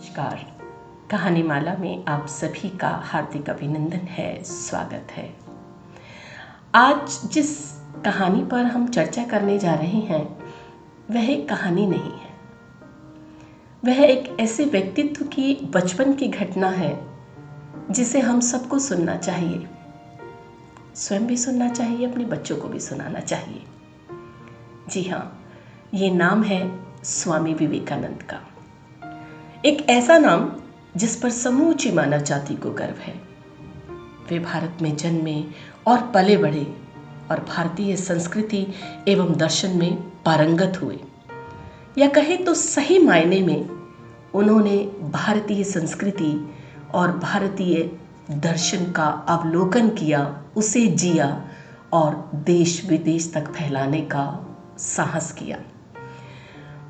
नमस्कार। कहानीमाला में आप सभी का हार्दिक अभिनंदन है, स्वागत है। आज जिस कहानी पर हम चर्चा करने जा रहे हैं वह एक कहानी नहीं है। वह एक ऐसे व्यक्तित्व की बचपन की घटना है जिसे हम सबको सुनना चाहिए, स्वयं भी सुनना चाहिए, अपने बच्चों को भी सुनाना चाहिए। जी हाँ, ये नाम है स्वामी विवेकानंद का। एक ऐसा नाम जिस पर समूची मानव जाति को गर्व है। वे भारत में जन्मे और पले बढ़े और भारतीय संस्कृति एवं दर्शन में पारंगत हुए, या कहे तो सही मायने में उन्होंने भारतीय संस्कृति और भारतीय दर्शन का अवलोकन किया, उसे जिया और देश विदेश तक फैलाने का साहस किया।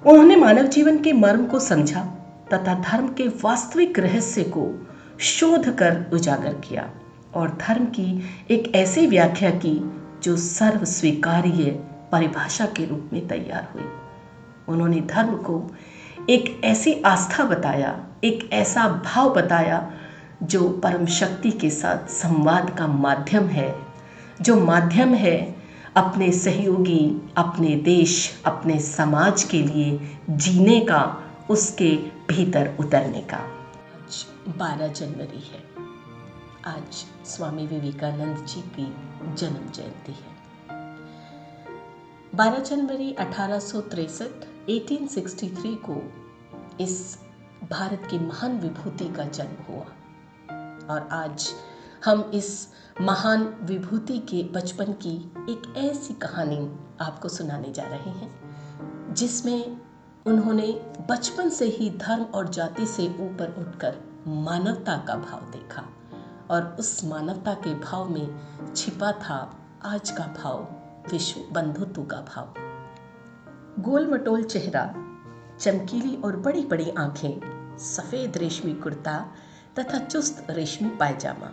उन्होंने मानव जीवन के मर्म को समझा तथा धर्म के वास्तविक रहस्य को शोध कर उजागर किया और धर्म की एक ऐसी व्याख्या की जो सर्व स्वीकार्य परिभाषा के रूप में तैयार हुई। उन्होंने धर्म को एक ऐसी आस्था बताया, एक ऐसा भाव बताया जो परम शक्ति के साथ संवाद का माध्यम है, जो माध्यम है अपने सहयोगी, अपने देश, अपने समाज के लिए जीने का, उसके भीतर उतरने का। आज 12 जनवरी है। आज स्वामी विवेकानंद जी की जन्म जयंती है। 12 जनवरी 1863 को इस भारत की महान विभूति का जन्म हुआ और आज हम इस महान विभूति के बचपन की एक ऐसी कहानी आपको सुनाने जा रहे हैं जिसमें उन्होंने बचपन से ही धर्म और जाति से ऊपर उठकर मानवता का भाव देखा और उस मानवता के भाव में छिपा था आज का भाव, विश्व बंधुत्व का भाव। गोल मटोल चेहरा, चमकीली और बड़ी बड़ी आंखें, सफेद रेशमी कुर्ता तथा चुस्त रेशमी पायजामा,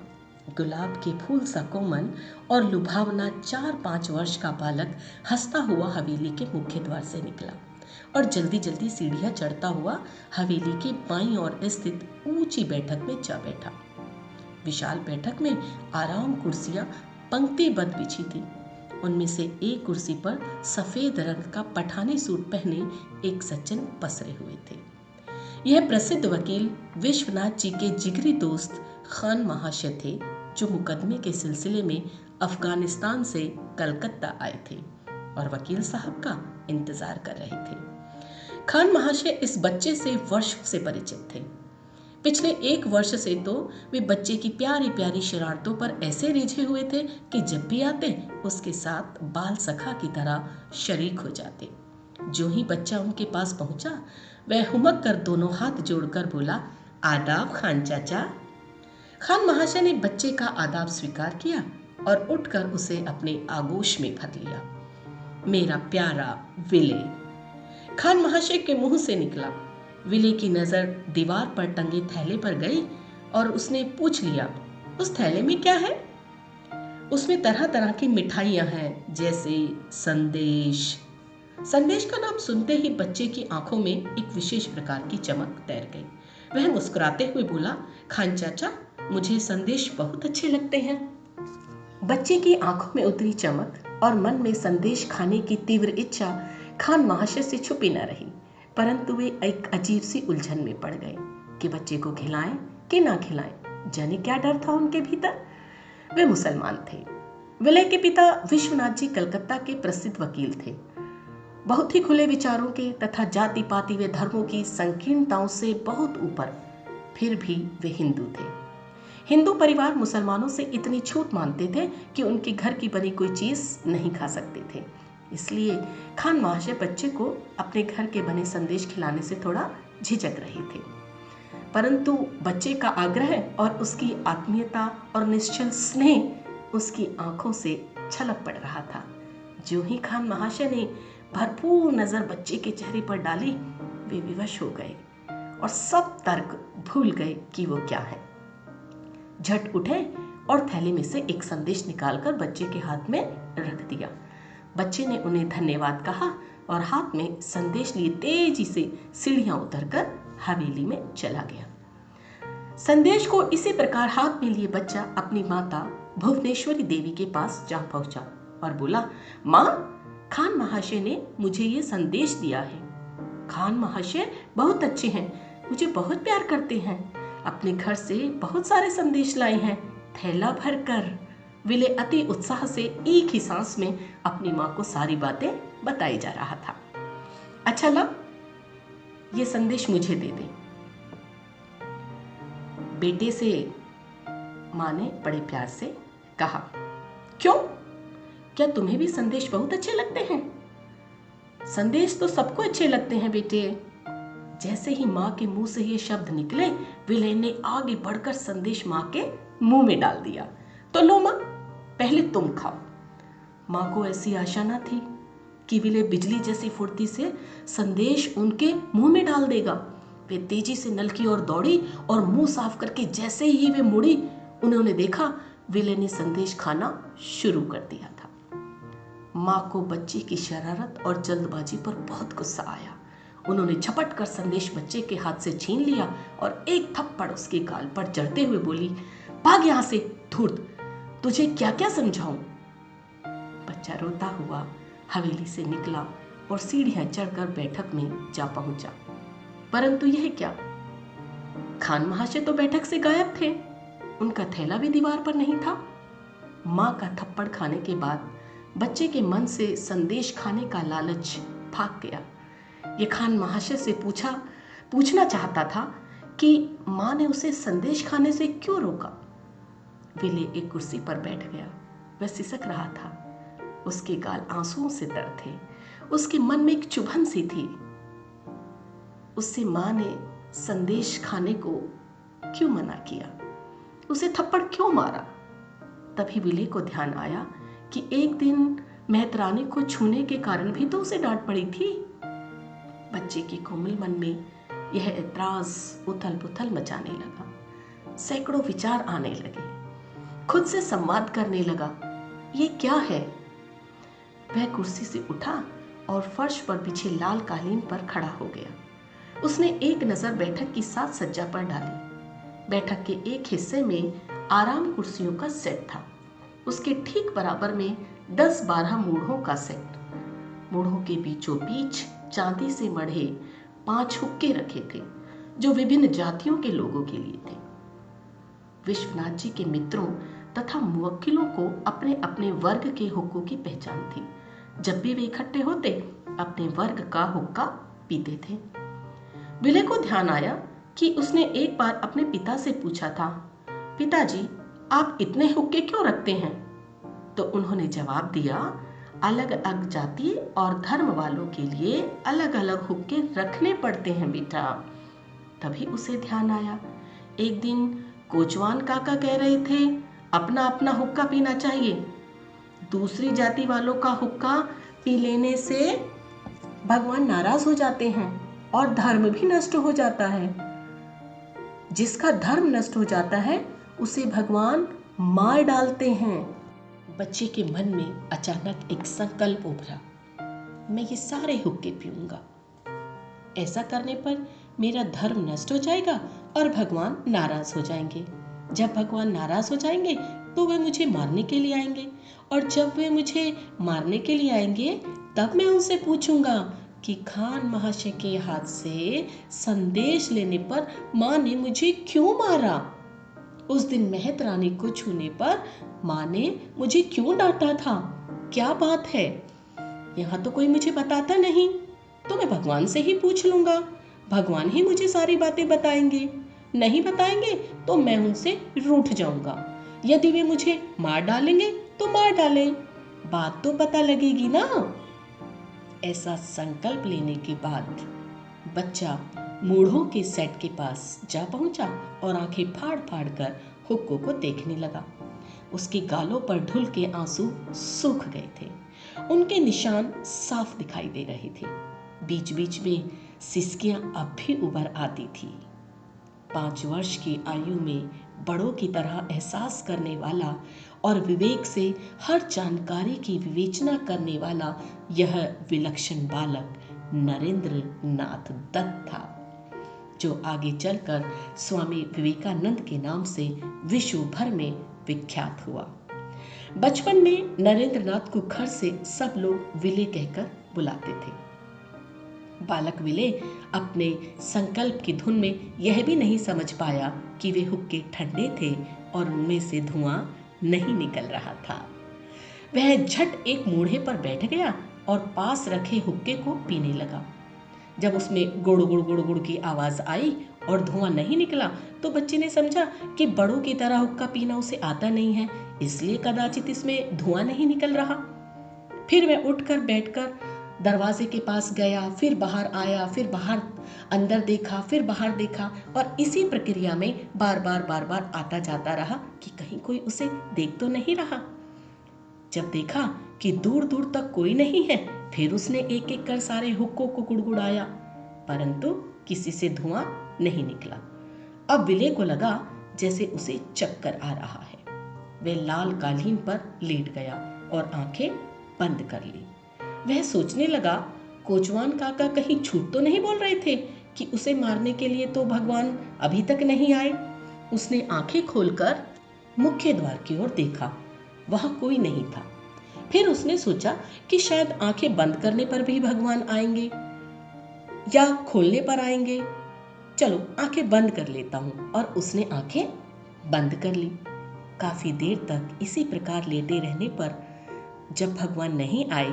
गुलाब के फूल सा कोमल और लुभावना 4-5 वर्ष का बालक हंसता हुआ हवेली के मुख्य द्वार से निकला और जल्दी जल्दी सीढ़ियां चढ़ता हुआ हवेली की बाईं ओर स्थित ऊंची बैठक में जा बैठा। विशाल बैठक में आराम कुर्सियां पंक्तिबद्ध बिछी थी। उनमें से एक कुर्सी पर सफेद रंग का पठानी सूट पहने एक सज्जन पसरे हुए थे। यह प्रसिद्ध वकील विश्वनाथ जी के जिगरी दोस्त खान महाशय थे, जो मुकदमे के सिलसिले में अफगानिस्तान से कलकत्ता आए थे और वकील साहब का इंतजार कर रहे थे। खान महाशय इस बच्चे से वर्षों से परिचित थे। पिछले 1 वर्ष से तो वे बच्चे की प्यारी प्यारी शरारतों पर ऐसे रिझे हुए थे कि जब भी आते उसके साथ बाल सखा की तरह शरीक हो जाते। जो ही बच्चा उनके पास पहुंचा, वह हुमक कर दोनों हाथ जोड़कर बोला, आदाब खान चाचा। खान महाशय ने बच्चे का आदाब स्वीकार किया और उठकर उसे अपने आगोश में भर लिया। मेरा प्यारा विले। खान महाशय के मुंह से निकला। विले की नजर दीवार पर टंगे थैले पर गई और उसने पूछ लिया, उस थैले में क्या है? उसमें तरह तरह की मिठाइयां हैं, जैसे संदेश। संदेश का नाम सुनते ही बच्चे की आंखों में एक विशेष प्रकार की चमक तैर गई। वह मुस्कुराते हुए बोला, खान चाचा, मुझे संदेश बहुत अच्छे लगते हैं। बच्चे की आंखों में उतरी चमक और मन में संदेश खाने की तीव्र इच्छा खान महाशय से छुपी न रही, परंतु वे एक अजीब सी उलझन में पड़ गए कि बच्चे को खिलाएं कि ना खिलाएं। जाने क्या डर था उनके भीतर। वे मुसलमान थे। विलय के पिता विश्वनाथ जी कलकत्ता के प्रसिद्ध वकील थे, बहुत ही खुले विचारों के तथा जाति पाति व धर्मों की संकीर्णताओं से बहुत ऊपर। फिर भी वे हिंदू थे। हिंदू परिवार मुसलमानों से इतनी छूट मानते थे कि उनके घर की बनी कोई चीज नहीं खा सकते थे। इसलिए खान महाशय बच्चे को अपने घर के बने संदेश खिलाने से थोड़ा झिझक रहे थे, परंतु बच्चे का आग्रह और उसकी आत्मीयता और निश्चल स्नेह उसकी आंखों से छलक पड़ रहा था। जो ही खान महाशय ने भरपूर नजर बच्चे के चेहरे पर डाली, वे विवश हो गए और सब तर्क भूल गए कि वो क्या है। झट उठे और थैले में से एक संदेश निकालकर बच्चे के हाथ में रख दिया। बच्चे ने उन्हें धन्यवाद कहा और हाथ में संदेश लिए तेजी से सीढ़ियां उतरकर हवेली में चला गया। संदेश को इसी प्रकार हाथ में लिए बच्चा अपनी माता भुवनेश्वरी देवी के पास जा पहुंचा और बोला, माँ, खान महाशय ने मुझे ये संदेश दिया है। खान महाशय बहुत अच्छे हैं, मुझे बहुत प्यार करते हैं। अपने घर से बहुत सारे संदेश लाए हैं, थैला भर कर। विले अति उत्साह से एक ही सांस में अपनी माँ को सारी बातें बताई जा रहा था। अच्छा ला, ये संदेश मुझे दे दे। बेटे से माँ ने बड़े प्यार से कहा। क्यों? क्या तुम्हें भी संदेश बहुत अच्छे लगते हैं? संदेश तो सबको अच्छे लगते हैं बेटे। जैसे ही माँ के मुंह से ये शब्द निकले, विले ने आगे बढ़कर संदेश माँ के मुंह में डाल दिया। तो लो माँ, पहले तुम खाओ। माँ को ऐसी आशा न थी कि विले बिजली जैसी फुर्ती से संदेश उनके मुंह में डाल देगा। वे तेजी से नल की ओर दौड़ी और मुंह साफ करके जैसे ही वे मुड़ी, उन्होंने देखा विले ने संदेश खाना शुरू कर दिया था। माँ को बच्चे की शरारत और जल्दबाजी पर बहुत गुस्सा आया। उन्होंने झपट कर संदेश बच्चे के हाथ से छीन लिया और एक थप्पड़ उसके गाल पर जड़ते हुए बोली, भाग यहाँ से धूर्त, तुझे क्या क्या समझाऊं। बच्चा रोता हुआ हवेली से निकला और सीढ़ियां चढ़कर बैठक में जा पहुंचा। परंतु यह क्या, खान महाशय तो बैठक से गायब थे। उनका थैला भी दीवार पर नहीं था। माँ का थप्पड़ खाने के बाद बच्चे के मन से संदेश खाने का लालच भाग गया। ये खान महाशय से पूछना चाहता था कि माँ ने उसे संदेश खाने से क्यों रोका। विले एक कुर्सी पर बैठ गया। वह सिसक रहा था। उसके गाल आंसुओं से तर थे। उसके मन में एक चुभन सी थी। उससे माँ ने संदेश खाने को क्यों मना किया, उसे थप्पड़ क्यों मारा। तभी विले को ध्यान आया कि एक दिन मेहतरानी को छूने के कारण भी तो उसे डांट पड़ी थी। बच्चे के कोमल मन में यह ऐतराज उथल पुथल मचाने लगा। सैकड़ों विचार आने लगे। खुद से संवाद करने लगा, ये क्या है। वह कुर्सी से उठा और फर्श पर बिछे लाल कालीन पर खड़ा हो गया। उसने एक नजर बैठक की साज सज्जा पर डाली। बैठक के एक हिस्से में आराम कुर्सियों का सेट था। उसके ठीक बराबर में 10-12 मूढ़ों का सेट। मूढ़ों के बीचों बीच चांदी से मढ़े 5 हुक्के रखे थे, जो विभिन्न जातियों के लोगों के लिए थे। विश्वनाथ जी के मित्रों तथा मुवक्किलों को अपने अपने वर्ग के हुक्कों की पहचान थी। जब भी वे इकट्ठे होते, अपने वर्ग का हुक्का पीते थे। विले को ध्यान आया कि उसने एक बार अपने पिता से पूछा था, पिताजी, आप इतने हुक्के क्यों रखते हैं? तो उन्होंने जवाब दिया, अलग अलग जाति और धर्म वालों के लिए अलग अलग हुक्के रखने पड़ते हैं बेटा। तभी उसे ध्यान आया, एक दिन कोचवान काका कह रहे थे अपना अपना हुक्का पीना चाहिए। दूसरी जाति वालों का हुक्का पी लेने से भगवान नाराज हो जाते हैं और धर्म भी नष्ट हो जाता है। जिसका धर्म नष्ट हो जाता है उसे भगवान मार डालते हैं। बच्चे के मन में अचानक एक संकल्प उभरा, मैं ये सारे हुक्के पीऊंगा। ऐसा करने पर मेरा धर्म नष्ट हो जाएगा और भगवान नाराज हो जाएंगे। जब भगवान नाराज हो जाएंगे तो वे मुझे मारने के लिए आएंगे, और जब वे मुझे मारने के लिए आएंगे तब मैं उनसे पूछूंगा कि खान महाशय के हाथ से संदेश लेने पर माँ ने मुझे क्यों मारा। उस दिन महत रानी को छूने पर माँ ने मुझे क्यों डांटा था, क्या बात है। यहाँ तो कोई मुझे बताता नहीं, तो मैं भगवान से ही पूछ लूंगा। भगवान ही मुझे सारी बातें बताएंगे। नहीं बताएंगे तो मैं उनसे रूठ जाऊंगा। यदि वे मुझे मार डालेंगे तो मार डालें, बात तो पता लगेगी ना। ऐसा संकल्प लेने के बाद बच्चा मूढ़ों के सेट के पास जा पहुंचा और आंखें फाड़ फाड़ कर हुक्कों को देखने लगा। उसके गालों पर धुल के आंसू सूख गए थे। उनके निशान साफ दिखाई दे रहे थे। बीच बीच में सिसकियां अब भी उभर आती थी। 5 वर्ष की आयु में बड़ों की तरह एहसास करने वाला और विवेक से हर जानकारी की विवेचना करने वाला यह विलक्षण बालक नरेंद्र नाथ दत्त था। जो आगे चलकर स्वामी विवेकानंद के नाम से विश्व भर में विख्यात हुआ। बचपन में नरेंद्रनाथ को घर से सब लोग विले कहकर बुलाते थे। बालक विले अपने संकल्प की धुन में यह भी नहीं समझ पाया कि वे हुक्के ठंडे थे और उनमें से धुआं नहीं निकल रहा था। वह झट एक मूढ़े पर बैठ गया और पास रखे हुक्के को पीने लगा। जब उसमें गुड़ गुड़ गुड़ गुड़ की आवाज आई और धुआं नहीं निकला तो बच्चे ने समझा कि बड़ों की तरह हुक्का पीना उसे आता नहीं है, इसलिए कदाचित इसमें धुआं नहीं निकल रहा। फिर वह उठकर बैठकर दरवाजे के पास गया, फिर बाहर आया, फिर बाहर अंदर देखा, फिर बाहर देखा और इसी प्रक्रिया में बार बार आता जाता रहा कि कहीं कोई उसे देख तो नहीं रहा। जब देखा कि दूर दूर तक कोई नहीं है, फिर उसने एक एक कर सारे हुक्कों को गुड़गुड़ाया, परंतु किसी से धुआं नहीं निकला। अब विले को लगा जैसे उसे चक्कर आ रहा है। वह लाल कालीन पर लेट गया और आंखें बंद कर ली। वह सोचने लगा, कोचवान काका कहीं झूठ तो नहीं बोल रहे थे कि उसे मारने के लिए तो भगवान अभी तक नहीं आए। उसने आंखें खोलकर मुख्य द्वार की ओर देखा, वहां कोई नहीं था। फिर उसने सोचा कि शायद आंखें बंद करने पर भी भगवान आएंगे या खोलने पर आएंगे। चलो आंखें बंद कर लेता हूं, और उसने आंखें बंद कर ली। काफी देर तक इसी प्रकार लेटे रहने पर जब भगवान नहीं आए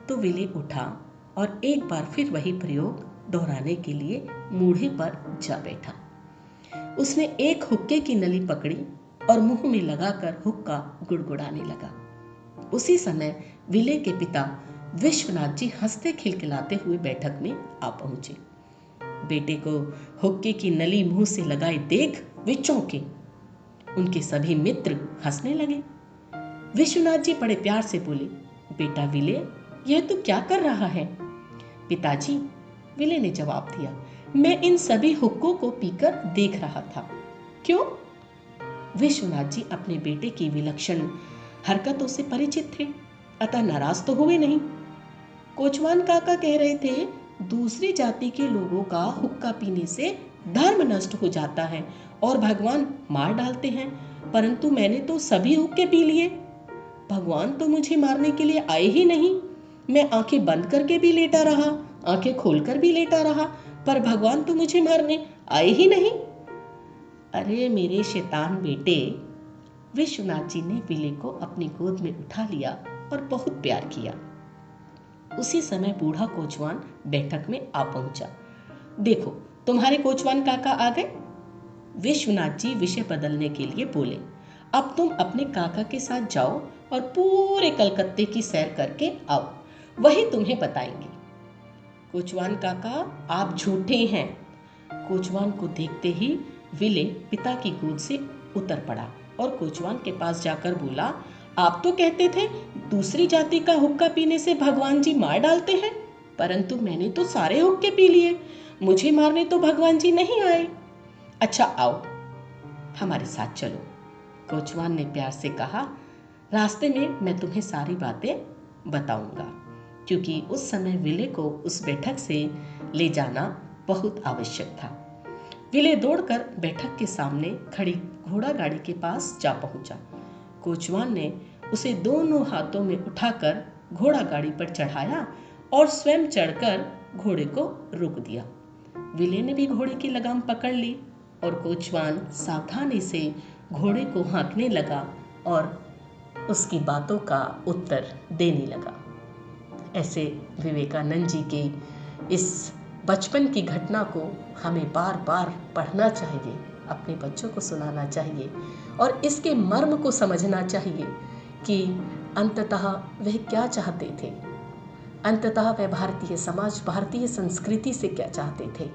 तो विले उठा और एक बार फिर वही प्रयोग दोहराने के लिए मूढ़े पर जा बैठा। उसने एक हुक्के की नली पकड़ी और मुंह में लगाकर हुक्का गुड़गुड़ाने लगा। उसी समय विले के पिता विश्वनाथ जी हंसते खिलखिलाते हुए बैठक में आ पहुंचे। बेटे को हुक्के की नली मुंह से लगाए देख वे चौंके। उनके सभी मित्र हंसने लगे। विश्वनाथ जी बड़े प्यार से बोले, बेटा विले, यह तू क्या कर रहा है? पिताजी, विले ने जवाब दिया, मैं इन सभी हुक्कों को पीकर देख रहा था। क्यों? विश्वनाथ जी अपने बेटे की विलक्षण हरकतों से परिचित थे, अतः नाराज तो हुए नहीं। कोचवान काका कह रहे थे, दूसरी जाति के लोगों का हुक्का पीने से धर्म नष्ट हो जाता है और भगवान मार डालते हैं, परंतु मैंने तो सभी हुक्के पी लिए। भगवान तो मुझे मारने के लिए आए ही नहीं। मैं आंखें बंद करके भी लेटा रहा, आंखें खोलकर भी लेटा रहा, पर भगवान तो मुझे मारने आए ही नहीं। अरे मेरे शैतान बेटे, विश्वनाथ जी ने विले को अपनी गोद में उठा लिया और बहुत प्यार किया। उसी समय बूढ़ा कोचवान बैठक में आ पहुंचा। देखो, तुम्हारे कोचवान काका आ गए। विश्वनाथ जी विषय बदलने के लिए बोले, अब तुम अपने काका के साथ जाओ और पूरे कलकत्ते की सैर करके आओ, वही तुम्हें बताएंगे। कोचवान काका, आप झूठे हैं। कोचवान को देखते ही विले पिता की गोद से उतर पड़ा और कोचवान के पास जाकर बोला, आप तो कहते थे दूसरी जाति का हुक्का पीने से भगवान जी मार डालते हैं, परंतु मैंने तो सारे हुक्के पी लिए, मुझे मारने तो भगवान जी नहीं आए। अच्छा आओ, हमारे साथ चलो। कोचवान ने प्यार से कहा, रास्ते में मैं तुम्हें सारी बातें बताऊंगा, क्योंकि उस समय विले को उस बैठक से ले जाना बहुत आवश्यक था। विले दौड़कर बैठक के सामने खड़ी घोड़ा गाड़ी के पास जा पहुंचा। कोचवान ने उसे दोनों हाथों में उठाकर घोड़ा गाड़ी पर चढ़ाया और स्वयं चढ़कर घोड़े को रोक दिया। विले ने भी घोड़े की लगाम पकड़ ली और कोचवान सावधानी से घोड़े को हाँकने लगा और उसकी बातों का उत्तर देने लगा। ऐसे विवेकानंद जी के इस बचपन की घटना को हमें बार बार पढ़ना चाहिए, अपने बच्चों को सुनाना चाहिए और इसके मर्म को समझना चाहिए कि अंततः वह क्या चाहते थे, अंततः वह भारतीय समाज, भारतीय संस्कृति से क्या चाहते थे।